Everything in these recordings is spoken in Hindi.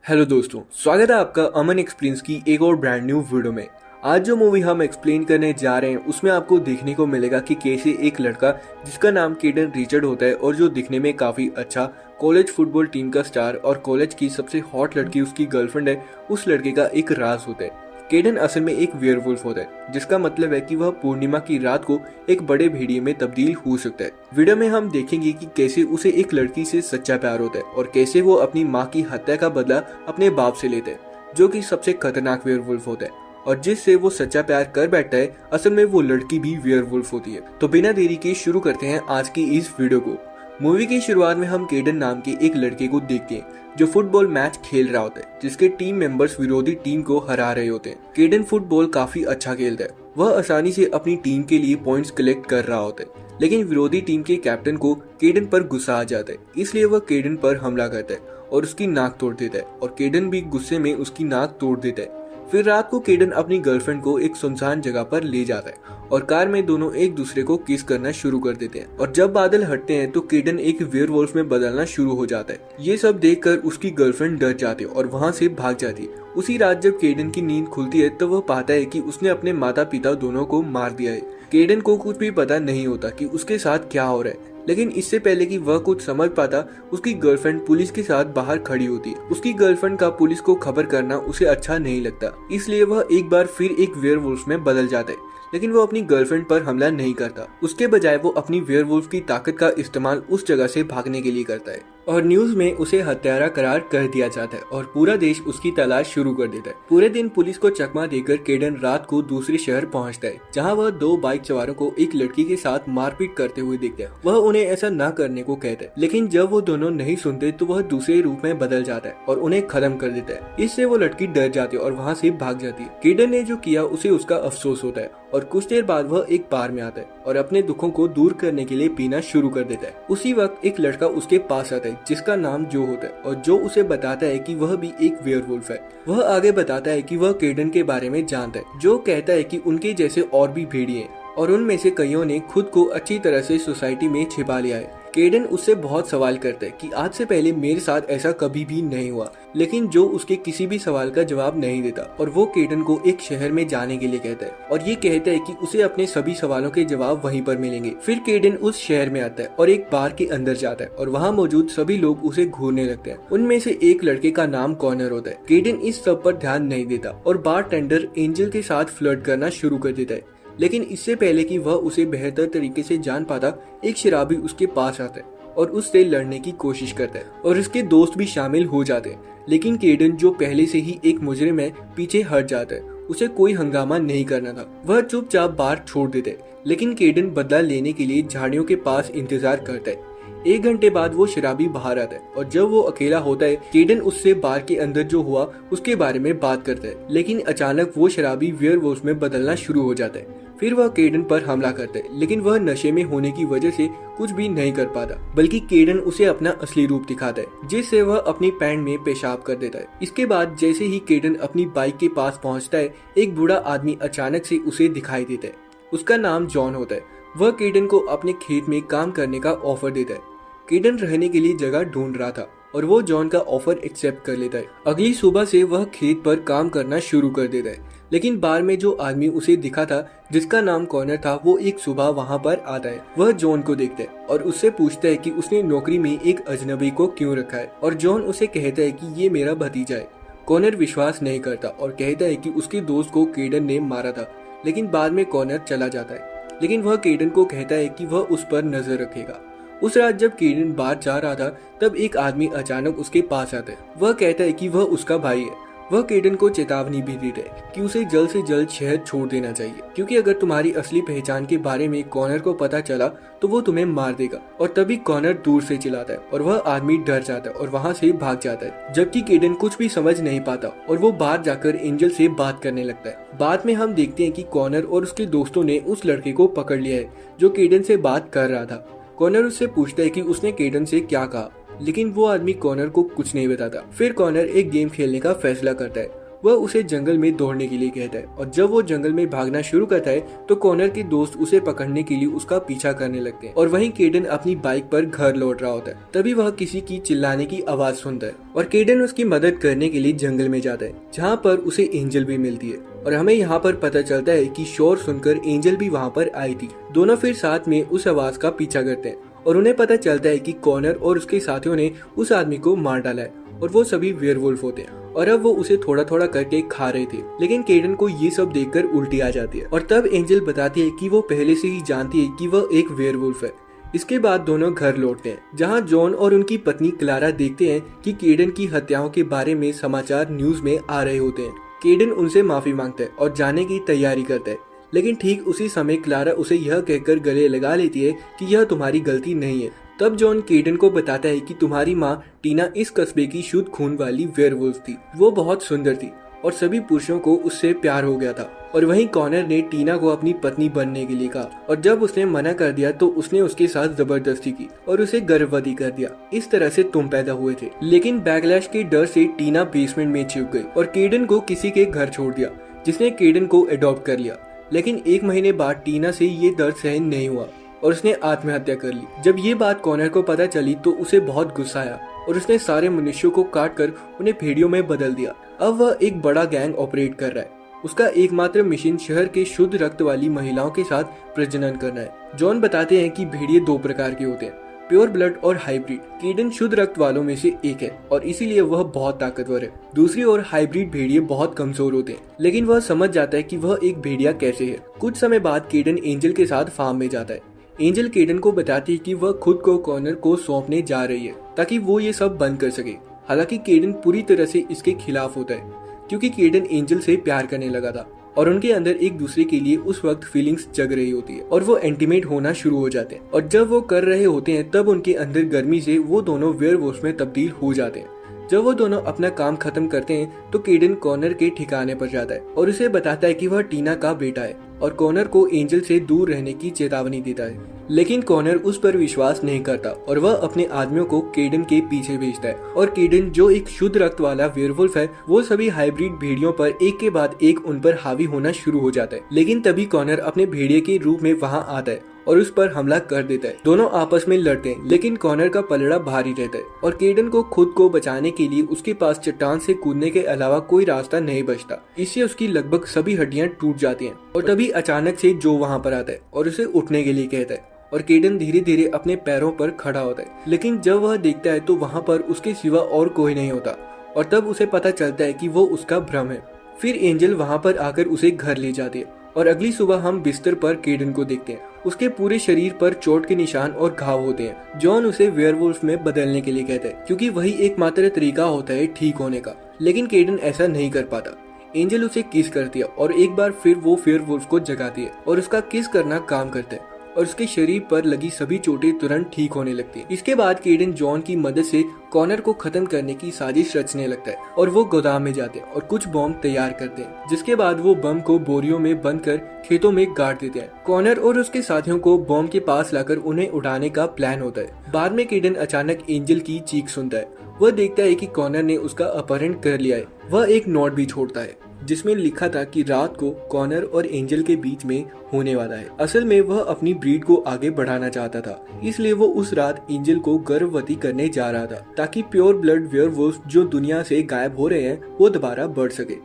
हेलो दोस्तों, स्वागत है आपका अमन एक्सप्लेन्स की एक और ब्रांड न्यू वीडियो में। आज जो मूवी हम एक्सप्लेन करने जा रहे हैं उसमें आपको देखने को मिलेगा कि कैसे एक लड़का जिसका नाम केडन रिचर्ड होता है और जो दिखने में काफी अच्छा कॉलेज फुटबॉल टीम का स्टार और कॉलेज की सबसे हॉट लड़की उसकी गर्लफ्रेंड है, उस लड़के का एक राज होता है। केडन असल में एक वेयरवुल्फ होता है, जिसका मतलब है कि वह पूर्णिमा की रात को एक बड़े भेड़िए में तब्दील हो सकता है। वीडियो में हम देखेंगे कि कैसे उसे एक लड़की से सच्चा प्यार होता है और कैसे वो अपनी माँ की हत्या का बदला अपने बाप से लेते हैं, जो कि सबसे खतरनाक वेयरवुल्फ होता है। और जिससे वो सच्चा प्यार कर बैठता है, असल में वो लड़की भी वेयरवुल्फ होती है। तो बिना देरी के शुरू करते हैं आज की इस वीडियो को। मूवी की शुरुआत में हम केडन नाम के एक लड़के को देखते हैं जो फुटबॉल मैच खेल रहा होता है, जिसके टीम मेंबर्स विरोधी टीम को हरा रहे होते हैं। केडन फुटबॉल काफी अच्छा खेलता है, वह आसानी से अपनी टीम के लिए पॉइंट्स कलेक्ट कर रहा होता है, लेकिन विरोधी टीम के कैप्टन को केडन पर गुस्सा आ जाता है, इसलिए वह केडन पर हमला करता है और उसकी नाक तोड़ देता है और केडन भी गुस्से में उसकी नाक तोड़ देता है। फिर रात को केडन अपनी गर्लफ्रेंड को एक सुनसान जगह पर ले जाता है और कार में दोनों एक दूसरे को किस करना शुरू कर देते हैं। और जब बादल हटते हैं तो केडन एक वेयरवुल्फ में बदलना शुरू हो जाता है। ये सब देखकर उसकी गर्लफ्रेंड डर जाती है और वहाँ से भाग जाती है। उसी रात जब केडन की नींद खुलती है तो वह पाता है कि उसने अपने माता पिता दोनों को मार दिया है। केडन को कुछ भी पता नहीं होता कि उसके साथ क्या हो रहा है, लेकिन इससे पहले कि वह कुछ समझ पाता, उसकी गर्लफ्रेंड पुलिस के साथ बाहर खड़ी होती है। उसकी गर्लफ्रेंड का पुलिस को खबर करना उसे अच्छा नहीं लगता, इसलिए वह एक बार फिर एक वेयरवुल्फ में बदल जाता है, लेकिन वो अपनी गर्लफ्रेंड पर हमला नहीं करता। उसके बजाय वो अपनी वेयरवुल्फ की ताकत का इस्तेमाल उस जगह से भागने के लिए करता है और न्यूज में उसे हत्यारा करार कर दिया जाता है और पूरा देश उसकी तलाश शुरू कर देता है। पूरे दिन पुलिस को चकमा देकर केडन रात को दूसरे शहर पहुंचता है, जहां वह दो बाइक सवारों को एक लड़की के साथ मारपीट करते हुए देखता है। वह उन्हें ऐसा न करने को कहता है, लेकिन जब वो दोनों नहीं सुनते तो वह दूसरे रूप में बदल जाता है और उन्हें खत्म कर देता है। इससे वो लड़की डर जाती है और वहाँ से भाग जाती है। केडन ने जो किया उसे उसका अफसोस होता है और कुछ देर बाद वह एक बार में आता है और अपने दुखों को दूर करने के लिए पीना शुरू कर देता है। उसी वक्त एक लड़का उसके पास आता है जिसका नाम जो होता है और जो उसे बताता है कि वह भी एक वेयरवुल्फ है। वह आगे बताता है कि वह केडन के बारे में जानता है, जो कहता है कि उनके जैसे और भी भेड़िए हैं और उनमें से कईयों ने खुद को अच्छी तरह से सोसाइटी में छिपा लिया है। केडन उससे बहुत सवाल करता है कि आज से पहले मेरे साथ ऐसा कभी भी नहीं हुआ, लेकिन जो उसके किसी भी सवाल का जवाब नहीं देता और वो केडन को एक शहर में जाने के लिए कहता है और ये कहता है कि उसे अपने सभी सवालों के जवाब वहीं पर मिलेंगे। फिर केडन उस शहर में आता है और एक बार के अंदर जाता है और वहाँ मौजूद सभी लोग उसे घूरने लगते हैं। उनमें से एक लड़के का नाम कॉर्नर होता है। केडन इस सब पर ध्यान नहीं देता और बार टेंडर एंजल के साथ फ्लर्ट करना शुरू कर देता है, लेकिन इससे पहले कि वह उसे बेहतर तरीके से जान पाता, एक शराबी उसके पास आता है और उससे लड़ने की कोशिश करता है और उसके दोस्त भी शामिल हो जाते हैं। लेकिन केडन, जो पहले से ही एक मुजरिम है, पीछे हट जाता है। उसे कोई हंगामा नहीं करना था, वह चुपचाप बार छोड़ देते हैं। लेकिन केडन बदला लेने के लिए झाड़ियों के पास इंतजार करता है। 1 घंटे बाद वो शराबी बाहर आता है और जब वो अकेला होता है, केडन उससे बार के अंदर जो हुआ उसके बारे में बात करता है, लेकिन अचानक वो शराबी वेयरवुल्फ में बदलना शुरू हो जाता है। फिर वह केडन पर हमला करता है, लेकिन वह नशे में होने की वजह से कुछ भी नहीं कर पाता, बल्कि केडन उसे अपना असली रूप दिखाता है, जिससे वह अपनी पैंट में पेशाब कर देता है। इसके बाद जैसे ही केडन अपनी बाइक के पास पहुंचता है, एक बूढ़ा आदमी अचानक से उसे दिखाई देता है। उसका नाम जॉन होता है। वह केडन को अपने खेत में काम करने का ऑफर देता है। केडन रहने के लिए जगह ढूंढ रहा था और वो जॉन का ऑफर एक्सेप्ट कर लेता है। अगली सुबह से वह खेत पर काम करना शुरू कर देता है, लेकिन बार में जो आदमी उसे दिखा था जिसका नाम कॉर्नर था, वो एक सुबह वहाँ पर आता है। वह जॉन को देखता है और उससे पूछता है कि उसने नौकरी में एक अजनबी को क्यों रखा है और जॉन उसे कहता है कि ये मेरा भतीजा है। कॉर्नर विश्वास नहीं करता और कहता है कि उसके दोस्त को केडन ने मारा था, लेकिन बाद में कॉर्नर चला जाता है, लेकिन वह केडन को कहता है कि वह उस पर नजर रखेगा। उस रात जब केडन बाहर जा रहा था, तब एक आदमी अचानक उसके पास आता है। वह कहता है कि वह उसका भाई है। वह केडन को चेतावनी भी देता है कि उसे जल्द से जल्द शहर छोड़ देना चाहिए, क्योंकि अगर तुम्हारी असली पहचान के बारे में कॉर्नर को पता चला तो वो तुम्हें मार देगा। और तभी कॉर्नर दूर से चिल्लाता है और वह आदमी डर जाता है और वहाँ से भाग जाता है, जबकि केडन कुछ भी समझ नहीं पाता और वो बाहर जाकर एंजल से बात करने लगता है। बाद में हम देखते हैं कि कॉर्नर और उसके दोस्तों ने उस लड़के को पकड़ लिया है जो केडन से बात कर रहा था। कॉर्नर उससे पूछता है कि उसने केडन से क्या कहा, लेकिन वो आदमी कॉर्नर को कुछ नहीं बताता। फिर कॉर्नर एक गेम खेलने का फैसला करता है। वह उसे जंगल में दौड़ने के लिए कहता है और जब वो जंगल में भागना शुरू करता है तो कॉनर के दोस्त उसे पकड़ने के लिए उसका पीछा करने लगते हैं और वहीं केडन अपनी बाइक पर घर लौट रहा होता है। तभी वह किसी की चिल्लाने की आवाज सुनता है और केडन उसकी मदद करने के लिए जंगल में जाता है, जहाँ पर उसे एंजल भी मिलती है और हमें यहाँ पर पता चलता है कि शोर सुनकर एंजल भी वहाँ पर आई थी। दोनों फिर साथ में उस आवाज का पीछा करते हैं और उन्हें पता चलता है कि कॉनर और उसके साथियों ने उस आदमी को मार डाला है और वो सभी वेयरवुल्फ होते हैं और अब वो उसे थोड़ा थोड़ा करके खा रहे थे। लेकिन केडन को ये सब देखकर उल्टी आ जाती है और तब एंजल बताती है कि वो पहले से ही जानती है कि वह एक वेयरवुल्फ है। इसके बाद दोनों घर लौटते हैं, जहां जॉन और उनकी पत्नी क्लारा देखते हैं कि केडन की हत्याओं के बारे में समाचार न्यूज में आ रहे होते हैं। केडन उनसे माफी मांगता है और जाने की तैयारी करता है, लेकिन ठीक उसी समय क्लारा उसे यह कहकर गले लगा लेती है कि यह तुम्हारी गलती नहीं है। तब जॉन केडन को बताता है कि तुम्हारी माँ टीना इस कस्बे की शुद्ध खून वाली वेयरवुल्फ थी। वो बहुत सुंदर थी और सभी पुरुषों को उससे प्यार हो गया था। और वहीं कॉनर ने टीना को अपनी पत्नी बनने के लिए कहा और जब उसने मना कर दिया तो उसने उसके साथ जबरदस्ती की और उसे गर्भवती कर दिया। इस तरह से तुम पैदा हुए थे। लेकिन बैकलैश के डर से टीना बेसमेंट में छिप गई और केडन को किसी के घर छोड़ दिया, जिसने केडन को अडॉप्ट कर लिया। लेकिन 1 महीने बाद टीना से ये दर्द सहन नहीं हुआ और उसने आत्महत्या कर ली। जब ये बात कॉनर को पता चली तो उसे बहुत गुस्सा आया और उसने सारे मनुष्यों को काट कर उन्हें भेड़ियों में बदल दिया। अब वह एक बड़ा गैंग ऑपरेट कर रहा है। उसका एकमात्र मिशन शहर के शुद्ध रक्त वाली महिलाओं के साथ प्रजनन करना है। जॉन बताते हैं कि भेड़िए 2 प्रकार के होते हैं, प्योर ब्लड और हाइब्रिड। केडन शुद्ध रक्त वालों में से एक है और इसीलिए वह बहुत ताकतवर है। दूसरी ओर हाइब्रिड भेड़िए बहुत कमजोर होते हैं, लेकिन वह समझ जाता है कि वह एक भेड़िया कैसे है। कुछ समय बाद केडन एंजल के साथ फार्म में जाता है। एंजल केडन को बताती है कि वह खुद को कॉनर को सौंपने जा रही है ताकि वो ये सब बंद कर सके। हालांकि केडन पूरी तरह से इसके खिलाफ होता है, क्योंकि केडन एंजल से प्यार करने लगा था और उनके अंदर एक दूसरे के लिए उस वक्त फीलिंग्स जग रही होती है और वो इंटीमेट होना शुरू हो जाते हैं। और जब वो कर रहे होते हैं तब उनके अंदर गर्मी से वो दोनों वेयरवुल्फ में तब्दील हो जाते हैं। जब वो दोनों अपना काम खत्म करते हैं तो केडन कॉनर के ठिकाने पर जाता है और उसे बताता है कि वह टीना का बेटा है और कॉनर को एंजल से दूर रहने की चेतावनी देता है। लेकिन कॉनर उस पर विश्वास नहीं करता और वह अपने आदमियों को केडन के पीछे भेजता है और केडन जो एक शुद्ध रक्त वाला वेयरवुल्फ है वो सभी हाइब्रिड भेड़ियों पर एक के बाद एक उन पर हावी होना शुरू हो जाता है। लेकिन तभी कॉनर अपने भेड़िए के रूप में वहां आता है और उस पर हमला कर देता है। दोनों आपस में लड़ते हैं, लेकिन कॉनर का पलड़ा भारी रहता है और केडन को खुद को बचाने के लिए उसके पास चट्टान से कूदने के अलावा कोई रास्ता नहीं बचता। इससे उसकी लगभग सभी हड्डियां टूट जाती हैं और तभी अचानक से जो वहां पर आता है और उसे उठने के लिए कहता है और केडन धीरे धीरे अपने पैरों पर खड़ा होता है। लेकिन जब वह देखता है तो वहां पर उसके सिवा और कोई नहीं होता और तब उसे पता चलता है कि वो उसका भ्रम है। फिर एंजल वहां पर आकर उसे घर ले जाती है और अगली सुबह हम बिस्तर पर केडन को देखते हैं। उसके पूरे शरीर पर चोट के निशान और घाव होते हैं। जॉन उसे वेयरवुल्फ में बदलने के लिए कहता है, क्योंकि वही एकमात्र तरीका होता है ठीक होने का। लेकिन केडन ऐसा नहीं कर पाता। एंजल उसे किस करती है और एक बार फिर वो वेयरवुल्फ को जगाती है और उसका किस करना काम करता है और उसके शरीर पर लगी सभी चोटें तुरंत ठीक होने लगती हैं। इसके बाद केडन जॉन की मदद से कॉनर को खत्म करने की साजिश रचने लगता है और वो गोदाम में जाते हैं और कुछ बम तैयार करते हैं, जिसके बाद वो बम को बोरियों में बंद कर खेतों में गाड़ देते हैं। कॉनर और उसके साथियों को बम के पास लाकर उन्हें उड़ाने का प्लान होता है। बाद में केडन अचानक एंजल की चीख सुनता है। वह देखता है कि कॉनर ने उसका अपहरण कर लिया है। वह एक नोट भी छोड़ता है जिसमें लिखा था कि रात को कॉनर और एंजल के बीच में होने वाला है। असल में वह अपनी ब्रीड को आगे बढ़ाना चाहता था, इसलिए वो उस रात एंजल को गर्भवती करने जा रहा था ताकि प्योर ब्लड वेयरवुल्फ जो दुनिया से गायब हो रहे हैं वो दोबारा बढ़ सके।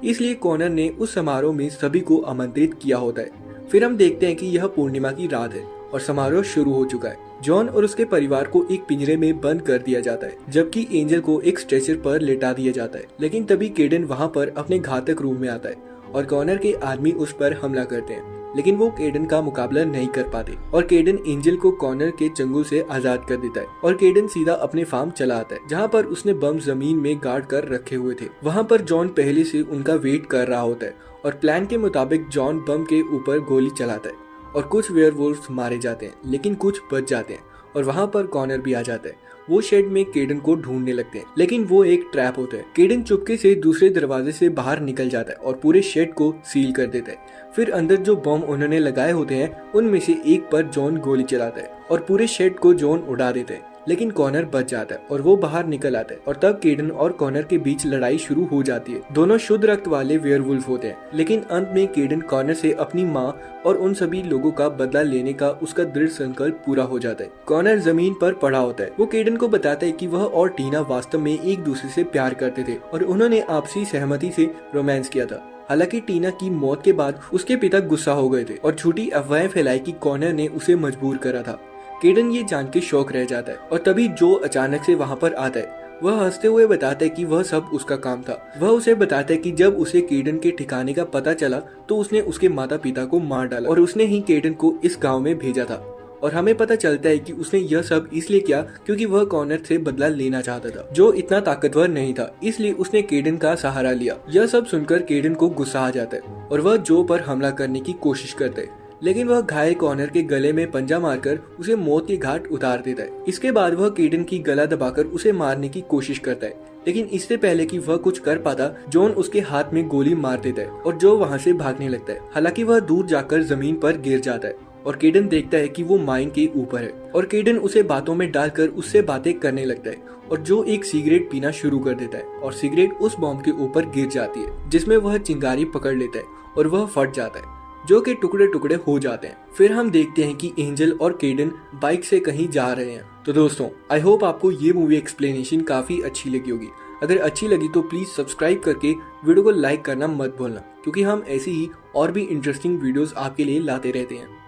इसलिए कॉनर ने उस समारोह में सभी को आमंत्रित किया होता है। फिर हम देखते हैं कि यह पूर्णिमा की रात है और समारोह शुरू हो चुका है। जॉन और उसके परिवार को एक पिंजरे में बंद कर दिया जाता है, जबकि एंजल को एक स्ट्रेचर पर लेटा दिया जाता है। लेकिन तभी केडन वहां पर अपने घातक रूप में आता है और कॉनर के आदमी उस पर हमला करते हैं, लेकिन वो केडन का मुकाबला नहीं कर पाते और केडन एंजल को कॉनर के चंगुल से आजाद कर देता है और केडन सीधा अपने फार्म चला आता है, जहाँ पर उसने बम जमीन में गाड़ कर रखे हुए थे। वहाँ पर जॉन पहले से उनका वेट कर रहा होता है और प्लान के मुताबिक जॉन बम के ऊपर गोली चलाता है और कुछ वेयरवुल्फ मारे जाते हैं, लेकिन कुछ बच जाते हैं और वहाँ पर कॉनर भी आ जाता है। वो शेड में केडन को ढूंढने लगते हैं, लेकिन वो एक ट्रैप होता है। केडन चुपके से दूसरे दरवाजे से बाहर निकल जाता है और पूरे शेड को सील कर देता है। फिर अंदर जो बम उन्होंने लगाए होते हैं उनमें से एक पर जॉन गोली चलाता है और पूरे शेड को जॉन उड़ा देता है। लेकिन कॉनर बच जाता है और वो बाहर निकल आता है और तब केडन और कॉनर के बीच लड़ाई शुरू हो जाती है। दोनों शुद्ध रक्त वाले वेयरवुल्फ होते हैं, लेकिन अंत में केडन कॉनर से अपनी माँ और उन सभी लोगों का बदला लेने का उसका दृढ़ संकल्प पूरा हो जाता है। कॉनर जमीन पर पड़ा होता है। वो केडन को बताता है कि वह और टीना वास्तव में एक दूसरे से प्यार करते थे और उन्होंने आपसी सहमति से रोमांस किया था। हालांकि टीना की मौत के बाद उसके पिता गुस्सा हो गए थे और झूठी अफवाहें फैलाई कि कॉनर ने उसे मजबूर करा था। केडन ये जान के शौक रह जाता है और तभी जो अचानक से वहाँ पर आता है। वह हंसते हुए बताता है कि वह सब उसका काम था। वह उसे बताता है कि जब उसे केडन के ठिकाने का पता चला तो उसने उसके माता पिता को मार डाला और उसने ही केडन को इस गांव में भेजा था। और हमें पता चलता है कि उसने यह सब इसलिए किया क्योंकि वह कॉनर से बदला लेना चाहता था, जो इतना ताकतवर नहीं था, इसलिए उसने केडन का सहारा लिया। यह सब सुनकर केडन को गुस्सा आ जाता है और वह जो पर हमला करने की कोशिश करता है, लेकिन वह घायल कॉनर के गले में पंजा मारकर उसे मौत के घाट उतार देता है। इसके बाद वह केडन की गला दबाकर उसे मारने की कोशिश करता है, लेकिन इससे पहले कि वह कुछ कर पाता, जॉन उसके हाथ में गोली मार देता है और जो वहाँ से भागने लगता है। हालांकि वह दूर जाकर जमीन पर गिर जाता है और केडन देखता है कि वो माइन के ऊपर है और केडन उसे बातों में डालकर उससे बातें करने लगता है और जो एक सिगरेट पीना शुरू कर देता है और सिगरेट उस बॉम्ब के ऊपर गिर जाती है, जिसमें वह चिंगारी पकड़ लेता है और वह फट जाता है, जो कि टुकड़े टुकड़े हो जाते हैं। फिर हम देखते हैं कि एंजल और केडन बाइक से कहीं जा रहे हैं। तो दोस्तों, आई होप आपको ये मूवी एक्सप्लेनेशन काफी अच्छी लगी होगी। अगर अच्छी लगी तो प्लीज सब्सक्राइब करके वीडियो को लाइक करना मत भूलना, क्योंकि हम ऐसी ही और भी इंटरेस्टिंग वीडियोस आपके लिए लाते रहते हैं।